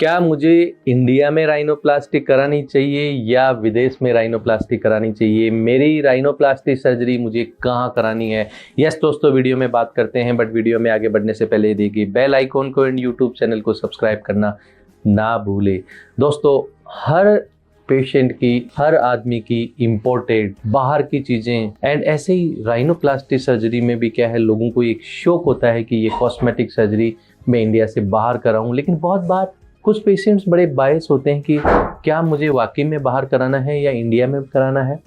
क्या मुझे इंडिया में राइनोप्लास्टी करानी चाहिए या विदेश में राइनोप्लास्टी करानी चाहिए? मेरी राइनोप्लास्टी सर्जरी मुझे कहाँ करानी है? यस दोस्तों, वीडियो में बात करते हैं, बट वीडियो में आगे बढ़ने से पहले देखिए बेल आइकॉन को एंड यूट्यूब चैनल को सब्सक्राइब करना ना भूले। दोस्तों, हर पेशेंट की, हर आदमी की इम्पोर्टेड बाहर की चीज़ें एंड ऐसे ही राइनोप्लास्टी सर्जरी में भी क्या है, लोगों को एक शौक होता है कि ये कॉस्मेटिक सर्जरी मैं इंडिया से बाहर कराऊं। लेकिन बहुत बार कुछ पेशेंट्स बड़े बायस होते हैं कि क्या मुझे वाकई में बाहर कराना है या इंडिया में कराना है।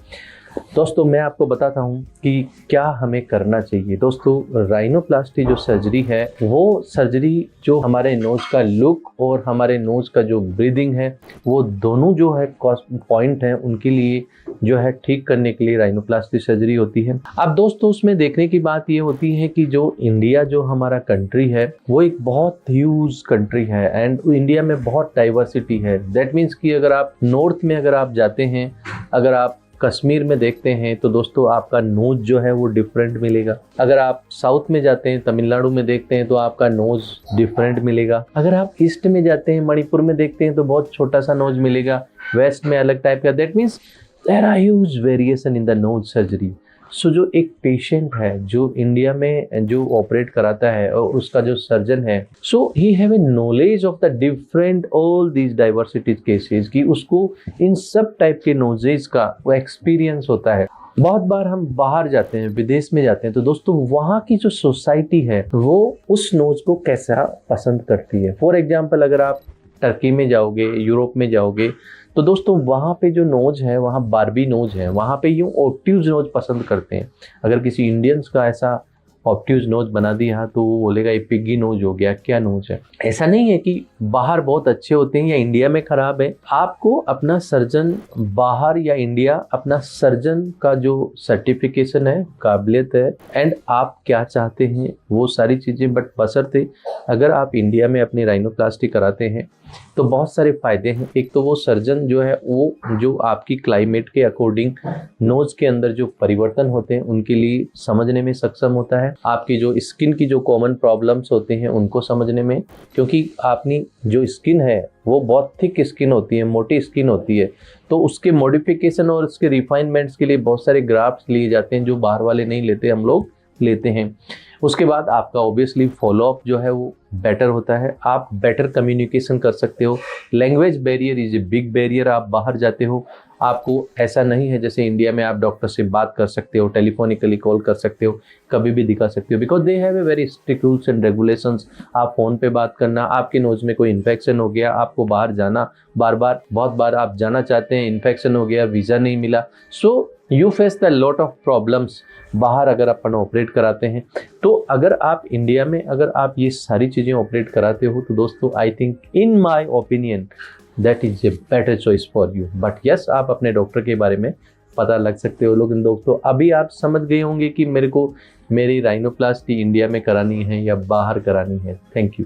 दोस्तों, मैं आपको बताता हूं कि क्या हमें करना चाहिए। दोस्तों, राइनोप्लास्टी जो सर्जरी है वो सर्जरी जो हमारे नोज का लुक और हमारे नोज का जो ब्रीदिंग है वो दोनों जो है पॉइंट हैं उनके लिए जो है ठीक करने के लिए राइनोप्लास्टी सर्जरी होती है। अब दोस्तों, उसमें देखने की बात ये होती है कि जो इंडिया जो हमारा कंट्री है वो एक बहुत ह्यूज कंट्री है एंड इंडिया में बहुत डाइवर्सिटी है। दैट मीन्स कि अगर आप नॉर्थ में अगर आप जाते हैं, अगर आप कश्मीर में देखते हैं तो दोस्तों आपका नोज जो है वो डिफरेंट मिलेगा। अगर आप साउथ में जाते हैं, तमिलनाडु में देखते हैं तो आपका नोज डिफरेंट मिलेगा। अगर आप ईस्ट में जाते हैं, मणिपुर में देखते हैं तो बहुत छोटा सा नोज मिलेगा। वेस्ट में अलग टाइप का। That means there are huge variation in the nose surgery. So जो एक पेशेंट है जो इंडिया में जो ऑपरेट कराता है और उसका जो सर्जन है, so he have a knowledge of the different all these diversities cases, कि उसको इन सब टाइप के नोजेज का वो एक्सपीरियंस होता है। बहुत बार हम बाहर जाते हैं, विदेश में जाते हैं, तो दोस्तों वहाँ की जो सोसाइटी है वो उस नोज को कैसा पसंद करती है। फॉर एग्जाम्पल, अगर आप टर्की में जाओगे, यूरोप में जाओगे, तो दोस्तों वहाँ पे जो नोज है वहाँ बारबी नोज है, वहाँ पे यूँ ऑब्ट्यूज नोज पसंद करते हैं। अगर किसी इंडियंस का ऐसा ऑब्ट्यूज नोज बना दिया तो वो बोलेगा ये पिग्गी नोज हो गया, क्या नोज है। ऐसा नहीं है कि बाहर बहुत अच्छे होते हैं या इंडिया में खराब है। आपको अपना सर्जन बाहर या इंडिया, अपना सर्जन का जो सर्टिफिकेशन है, काबिलियत है एंड आप क्या चाहते हैं वो सारी चीज़ें, बट बशर्ते अगर आप इंडिया में अपनी राइनोप्लास्टी कराते हैं तो बहुत सारे फायदे हैं। एक तो वो सर्जन जो है वो जो आपकी क्लाइमेट के अकॉर्डिंग नोज के अंदर जो परिवर्तन होते हैं उनके लिए समझने में सक्षम होता है। आपकी जो स्किन की जो कॉमन प्रॉब्लम्स होते हैं उनको समझने में, क्योंकि आपकी जो स्किन है वो बहुत थिक स्किन होती है, मोटी स्किन होती है, तो उसके मॉडिफिकेशन और उसके रिफाइनमेंट्स के लिए बहुत सारे ग्राफ्स लिए जाते हैं जो बाहर वाले नहीं लेते, हम लोग लेते हैं। उसके बाद आपका ऑब्वियसली फॉलोअप जो है वो बेटर होता है, आप बेटर कम्युनिकेशन कर सकते हो। Language barrier is a big barrier. आप बाहर जाते हो, आपको ऐसा नहीं है जैसे इंडिया में आप डॉक्टर से बात कर सकते हो, टेलीफोनिकली कॉल कर सकते हो, कभी भी दिखा सकते हो, because they have a very strict rules and regulations. आप फ़ोन पे बात करना, आपके नोज में कोई इन्फेक्शन हो गया, आपको बाहर जाना, बहुत बार आप जाना चाहते हैं, इन्फेक्शन हो गया, वीज़ा नहीं मिला, so you face the lot of problems बाहर अगर अपन ऑपरेट कराते हैं। तो अगर आप इंडिया में अगर आप ये सारी चीज़ें ऑपरेट कराते हो तो दोस्तों I think in my opinion that is a better choice for you. But yes, आप अपने डॉक्टर के बारे में पता लग सकते हो। लेकिन दोस्तों अभी आप समझ गए होंगे कि मेरे को मेरी राइनोप्लास्टी इंडिया में करानी है या बाहर करानी है। Thank you.